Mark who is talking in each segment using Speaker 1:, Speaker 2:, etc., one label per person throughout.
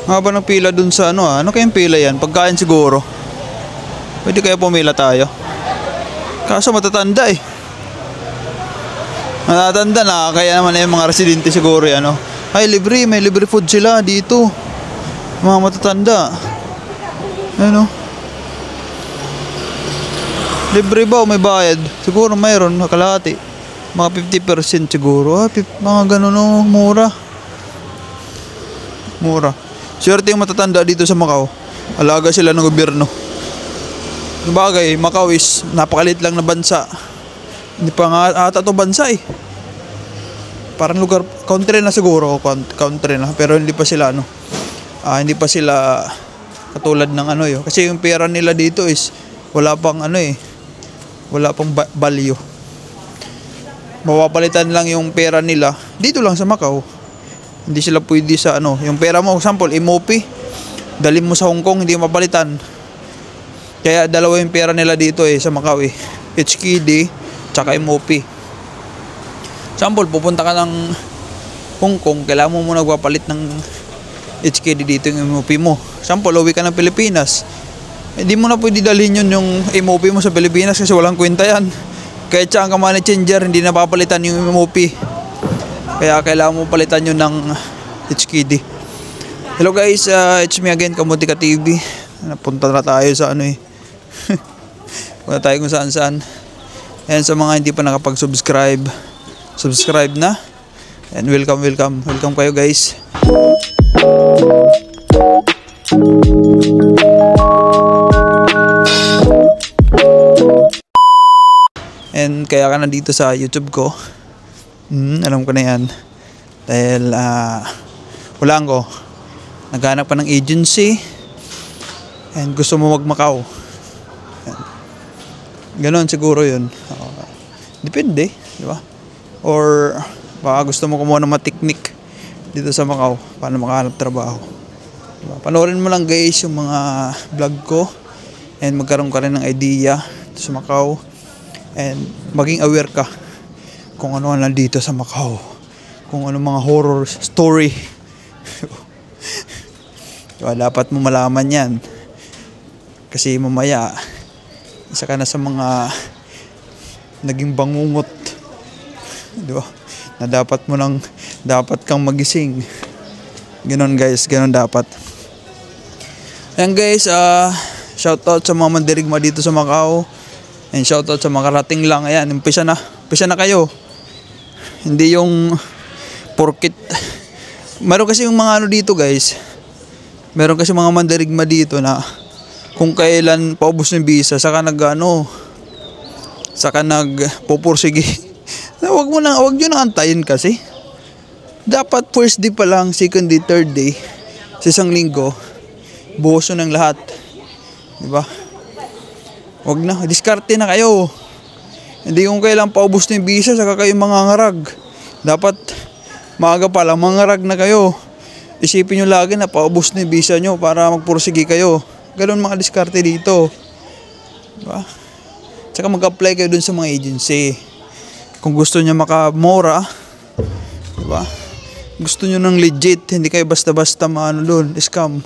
Speaker 1: Haba ng pila dun sa ano ah. Ano kayang pila yan? Pagkain siguro. Pwede kaya pumila tayo. Kaso matatanda eh. Matatanda na. Kaya naman yung mga residente siguro yan. Ano? Ay libre. May libre food sila dito. Mga matatanda. Ano? Libre ba o may bayad? Siguro mayroon. Kalahati. Mga 50% siguro. Mga ganun no. Mura. Mura. Swerte yung matatanda dito sa Macau. Alaga sila ng gobyerno. Bagay, Macau is napakalit lang na bansa. Hindi pa nga ata to bansa eh. Parang lugar, country na siguro. Country na. Pero hindi pa sila ano. Hindi pa sila katulad ng ano yun. Kasi yung pera nila dito is wala pang ano eh. Wala pang value. Mapapalitan lang yung pera nila dito lang sa Macau. Hindi sila pwede sa ano. Yung pera mo, example, MOP. Dalhin mo sa Hong Kong, hindi mapalitan. Kaya dalawa yung pera nila dito eh sa Macau eh. HKD tsaka MOP. Example, pupunta ka ng Hong Kong, kailangan mo muna magpapalit ng HKD dito yung MOP mo. Example, uwi ka ng Pilipinas. Hindi mo na pwede dalhin yun yung MOP mo sa Pilipinas kasi walang kwenta yan. Kahit saan ka money changer, hindi na papalitan yung MOP. Kaya kailangan mo palitan yun ng HKD. Hello guys, it's me again, Kamutika TV. Napunta na tayo sa ano eh. Punta tayo kung saan saan. And sa mga hindi pa nakapag-subscribe, subscribe na. And welcome kayo guys. And kaya ka nandito sa YouTube ko. Alam ko na yan. Dahil walaan ko. Naghanap pa ng agency. And gusto mo mag-Macau. Ganon siguro yun. Depende, di ba? Or baka gusto mo kumuha ng mga technique dito sa Macau paano makahanap trabaho. Diba? Panoorin mo lang guys yung mga vlog ko. And magkaroon ka rin ng idea dito sa Macau. And maging aware ka kung ano nandito sa Macau. Kung ano mga horror story. Diba? Dapat mo malaman yan. Kasi mamaya, isa ka na sa mga naging bangungot. Diba? Na dapat kang magising. Ganon guys, ganon dapat. Ayan guys, shoutout sa mga mandirigma dito sa Macau. And shoutout sa mga karating lang. Ayan, umpisa na kayo. Hindi yung porkit. Meron kasi yung mga ano dito guys. Meron kasi mga mandirigma dito na kung kailan paubos ng visa, saka nagpupursige. Wag nyo na antayin kasi. Dapat first day pa lang, second day, third day, sa isang linggo, buhos ng lahat. Diba? Wag na, diskarte na kayo. Hindi kung kailan paubos ng visa, saka kayo mangangarag. Dapat maaga pa lang, mangarag na kayo. Isipin nyo lagi na paubos ng visa nyo para magpursige kayo. Ganon mga diskarte dito. Diba? Tsaka mag-apply kayo dun sa mga agency. Kung gusto nyo makamura, diba? Gusto nyo ng legit, hindi kayo basta-basta maano dun, scam.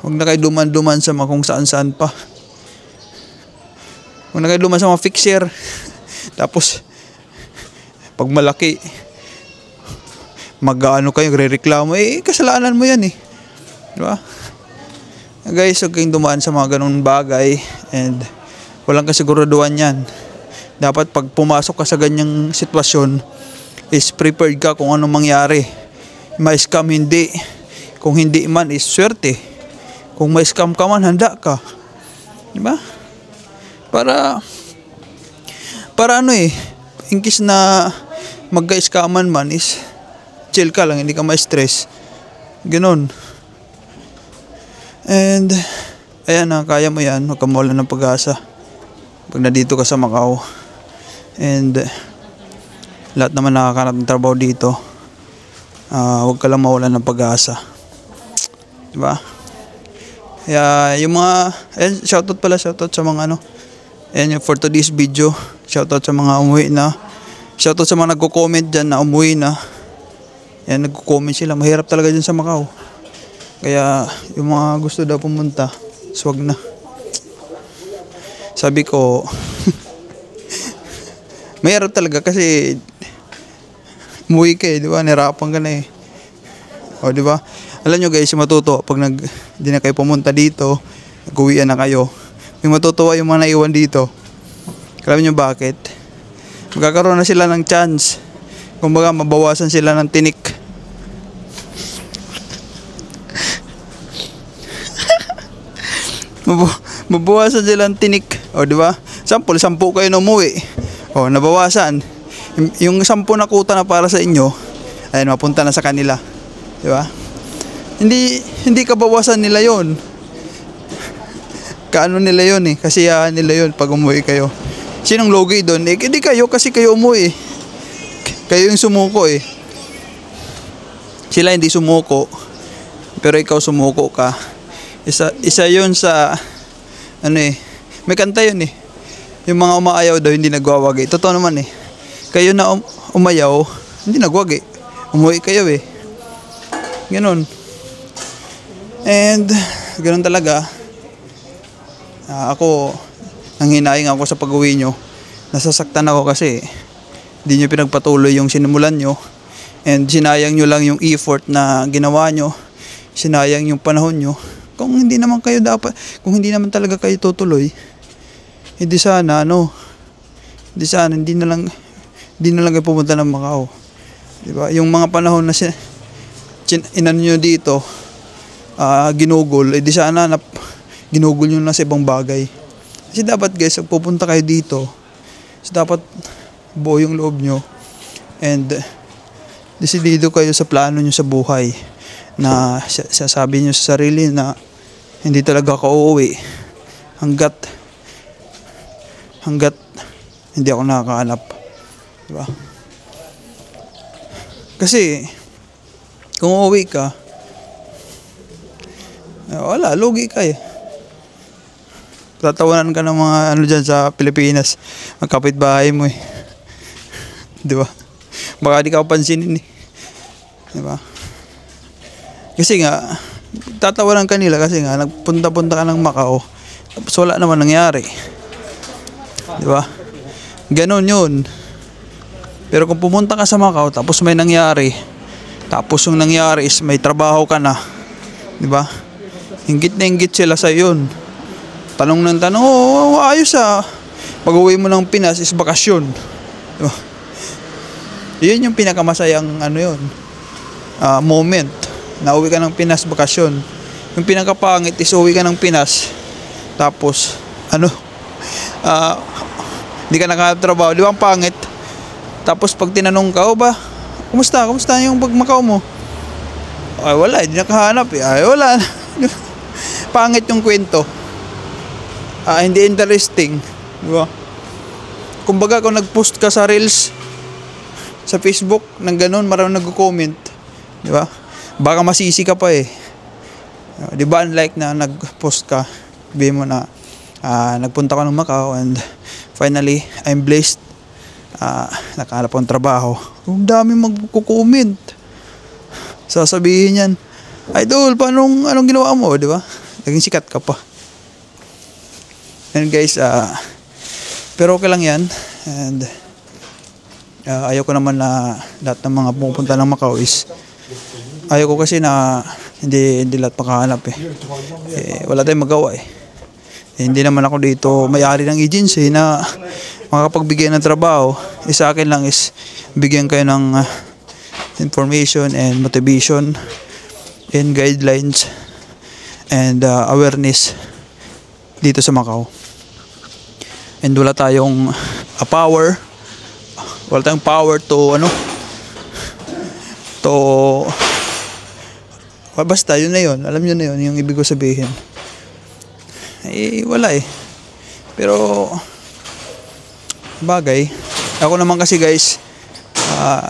Speaker 1: Huwag na kayo duman-duman sa mga kung saan-saan pa. Huwag na kayo duman sa mga fixer. Tapos, pag malaki, mag-ano kayo, re-reklamo, kasalanan mo yan eh. Diba? Guys, huwag kayong dumaan sa mga ganun bagay and walang kasiguraduhan yan. Dapat pag pumasok ka sa ganyang sitwasyon is prepared ka kung anong mangyari. May scam hindi. Kung hindi man is swerte. Kung may scam ka man, handa ka. Diba? Para ano eh, in case na magka-scaman man is chill ka lang, hindi ka ma-stress. Ganon. And ayan na, kaya mo yan. Huwag ka mawalan ng pag-asa pag nandito ka sa Macau. And lahat naman nakakahanap ng trabaho dito. Huwag ka lang mawalan ng pag-asa. Diba? Kaya yung mga ayan, shoutout sa mga ano. And for today's video, shoutout sa mga umuwi na. Shoutout sa mga nagko-comment dyan na umuwi na. Ayan, nagko-comment sila. Mahirap talaga dyan sa Macau. Kaya yung mga gusto daw pumunta, swag na. Sabi ko, mayroon talaga kasi umuwi ka di ba? Nahirapan ka na eh. O, di ba? Alam nyo guys, matuto pag di na kayo pumunta dito, nag-uwian na kayo. Yung matutuwa yung mga naiwan dito. Alam nyo bakit? Magkakaroon na sila ng chance. Kumbaga, mabawasan sila ng tinik. Mabawasan sila ng tinik. O, di ba? Sample, 10 kayo na umuwi. O, nabawasan. Yung 10 na kuta na para sa inyo, ayun, mapunta na sa kanila. Di ba? Hindi kabawasan nila yon. Kaano nila yon eh. Kasiyahan nila yon pag umuwi kayo. Sinong logi doon? Eh, hindi kayo kasi kayo umuwi. Kayo yung sumuko eh. Sila hindi sumuko. Pero ikaw sumuko ka. Isa yun sa ano eh. May kanta yun eh. Yung mga umaayaw daw hindi nagwawagi. Totoo naman eh. Kayo na umayaw, hindi nagwagi. Umuwi kayo eh. Ganon. And ganon talaga. Ako, nanghinaing ako sa pag-uwi nyo. Nasasaktan ako kasi hindi nyo pinagpatuloy yung sinimulan nyo. And sinayang nyo lang yung effort na ginawa nyo. Sinayang yung panahon nyo. Kung hindi naman kayo dapat, kung hindi naman talaga kayo tutuloy, hindi sana hindi na lang kayo pumunta ng Macau. Diba? Yung mga panahon na inan nyo dito, ginugol, di sana ginugol nyo na sa ibang bagay. Kasi dapat guys, pag pupunta kayo dito, dapat buo yung loob nyo and desidido kayo sa plano nyo sa buhay na sasabi nyo sa sarili na hindi talaga ako uuwi hanggat hindi ako nakakahanap, diba? Kasi kung uuwi ka, wala, lugi ka eh. Tatawanan ka ng mga ano dyan sa Pilipinas, ang kapitbahay mo eh. Diba? Baka di ka pansinin eh. Diba? Kasi nga, tatawanan ka nila kasi nga, nagpunta-punta ka ng Macau, tapos wala naman nangyari. Diba? Ganon yun. Pero kung pumunta ka sa Macau, tapos may nangyari, tapos yung nangyari is may trabaho ka na, diba? Inggit na inggit sila sa yun. Tanong ng tanong, ayos pag-uwi mo ng Pinas is bakasyon. Diba? Yun yung pinakamasayang moment. Na uwi ka ng Pinas, bakasyon. Yung pinakapangit is uwi ka ng Pinas, tapos hindi ka nakatrabaho. Di ba ang pangit? Tapos pag tinanong ka, kumusta yung pag-Macau mo? Ay wala, hindi nakahanap eh. Ay wala. Pangit yung kwento. Hindi interesting, di ba? Kumbaga kung nag-post ka sa Reels sa Facebook nang ganun, maraming nagko-comment, di ba? Baka masisi ka pa eh. Di ba, unlike na nag-post ka, sabihin mo na nagpunta ka ng Macau and finally I'm blessed, nakahanap akong trabaho. Ang dami magko-comment, sasabihin yan, idol, anong ginawa mo, di ba? Naging sikat ka pa. And guys, pero okay lang yan. And ayaw ko naman na lahat ng mga pupunta ng Macau is, ayaw ko kasi na hindi lahat makahanap eh. Wala tayong magawa eh. Hindi naman ako dito may-ari ng agency na makapagbigay ng trabaho. Sa akin lang is bigyan kayo ng information and motivation and guidelines and awareness dito sa Macau. And wala tayong power to basta yun na yun, alam nyo na yun yung ibig ko sabihin. Wala eh. Pero bagay, ako naman kasi guys,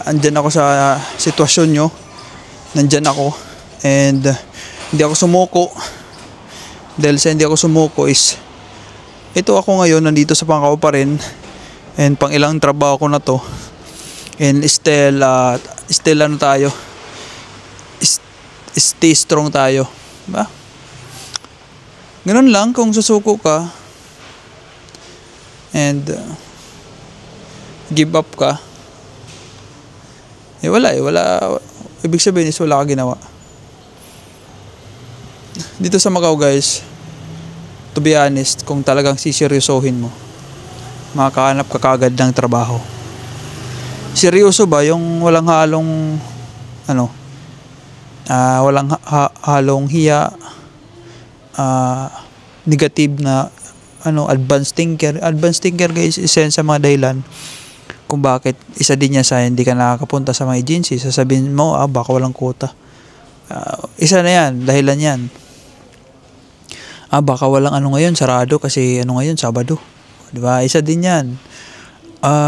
Speaker 1: andyan ako sa sitwasyon nyo, nandyan ako, and hindi ako sumuko. Dahil sa hindi ako sumuko is, ito ako ngayon, nandito sa Macau pa rin, and pang ilang trabaho ko na to, and still tayo, stay strong tayo. Diba? Ganun lang kung susuko ka and give up ka. Wala. Ibig sabihin is wala ka ginawa. Dito sa Macau guys, to be honest, kung talagang siseryosohin mo, makakahanap ka kagad ng trabaho. Seryoso ba yung walang halong walang halong hiya, negative na advanced thinker guys, isa yan sa mga dahilan kung bakit isa din niya sa hindi ka nakakapunta sa mga agency. Sasabihin mo baka walang quota, isa na yan, dahilan yan. Baka walang ngayon, sarado kasi ngayon, Sabado, diba? Isa din yan.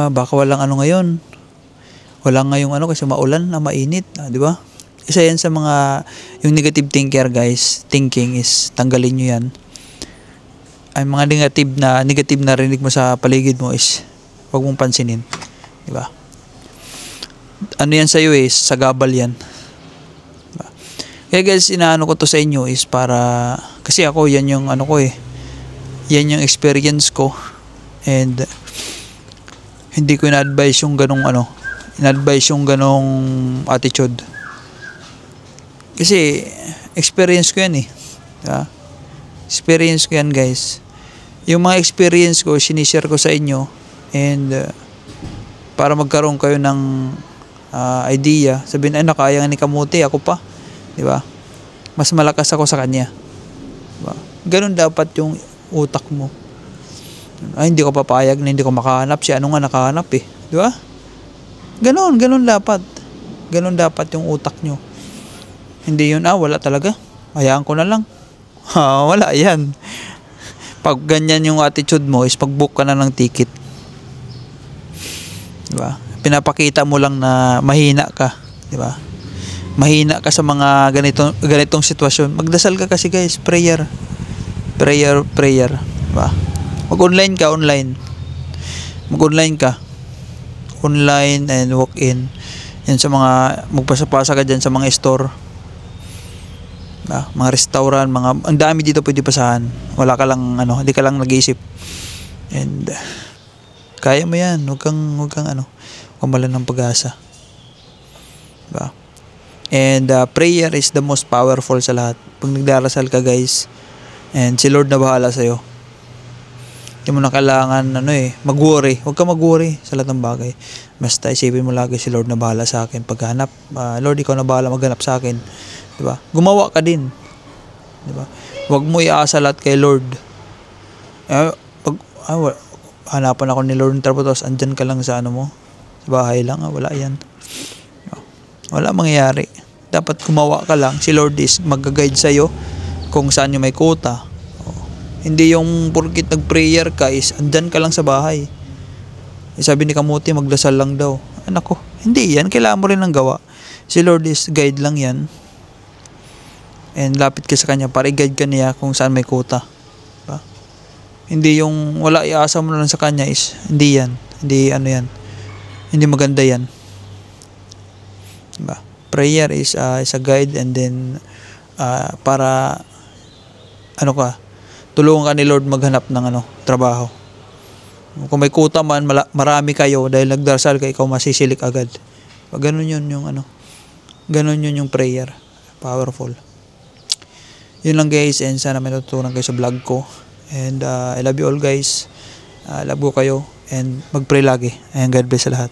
Speaker 1: Baka walang ngayon, walang ngayong kasi maulan na mainit, diba? Isa yan sa mga yung negative thinker guys. Thinking is tanggalin nyo yan. Ay mga negative na rinig mo sa paligid mo is wag mong pansinin, diba? Yan sa iyo is sagabal yan, diba? Kaya guys, inaano ko to sa inyo is para kasi ako yan yung yan yung experience ko, and hindi ko ina-advise yung ganong attitude. Kasi experience ko yan diba? Experience ko yan guys. Yung mga experience ko, sinishare ko sa inyo, and para magkaroon kayo ng idea, sabihin nakaya ni Kamuti, ako pa, diba? Mas malakas ako sa kanya, diba? Ganun dapat yung utak mo. Hindi ko papayag na hindi ko makahanap, si nga nakahanap diba? Ganun dapat yung utak nyo. Hindi yun, wala talaga, hayaan ko na lang. Wala yan. Pag ganyan yung attitude mo is pag-book ka na ng ticket, diba? Pinapakita mo lang na mahina ka, diba? Mahina ka sa mga ganitong sitwasyon. Magdasal ka kasi guys, prayer, diba? Mag-online ka, online and walk in. Yan sa mga magpasa-pasa ka dyan sa mga store, mga restaurant, ang dami dito pwede pasahan. Wala ka lang hindi ka lang nag-iisip, and kaya mo yan. Huwag kang kamalan ng pag-asa, diba? And prayer is the most powerful sa lahat. Pag nagdarasal ka guys, and si Lord na bahala sa'yo, hindi mo na kailangan mag-worry. Huwag ka mag-worry sa lahat ng bagay. Basta isipin mo lagi, si Lord na bahala sa akin paghanap. Lord, ikaw na bahala maghanap sa akin, diba? Gumawa ka din, diba? Huwag mo iasa lahat kay Lord. Hanapan ako ni Lord ng trabaho, tapos andyan ka lang sa mo, sa bahay lang. Wala yan. Wala mangyayari. Dapat gumawa ka lang. Si Lord is mag-guide sa'yo kung saan yung may quota. Hindi yung porkit nag-prayer ka is andyan ka lang sa bahay. Sabi ni Kamuti, magdasal lang daw. Ko, hindi yan. Kailangan mo rin ng gawa. Si Lord is guide lang yan. And lapit ka sa kanya para i-guide ka niya kung saan may quota, diba? Hindi yung wala, iasa mo lang sa kanya is hindi yan. Hindi yan. Hindi maganda yan, diba? Prayer is a guide, and then para tulungan ka ni Lord maghanap ng trabaho. Kung may quota man, marami kayo, dahil nagdarasal ka, ikaw masisilik agad. Ganun yun yung prayer. Powerful. Yun lang guys, and sana may natutunan kayo sa vlog ko. And I love you all guys. Love ko kayo, and mag-pray lagi. And God bless sa lahat.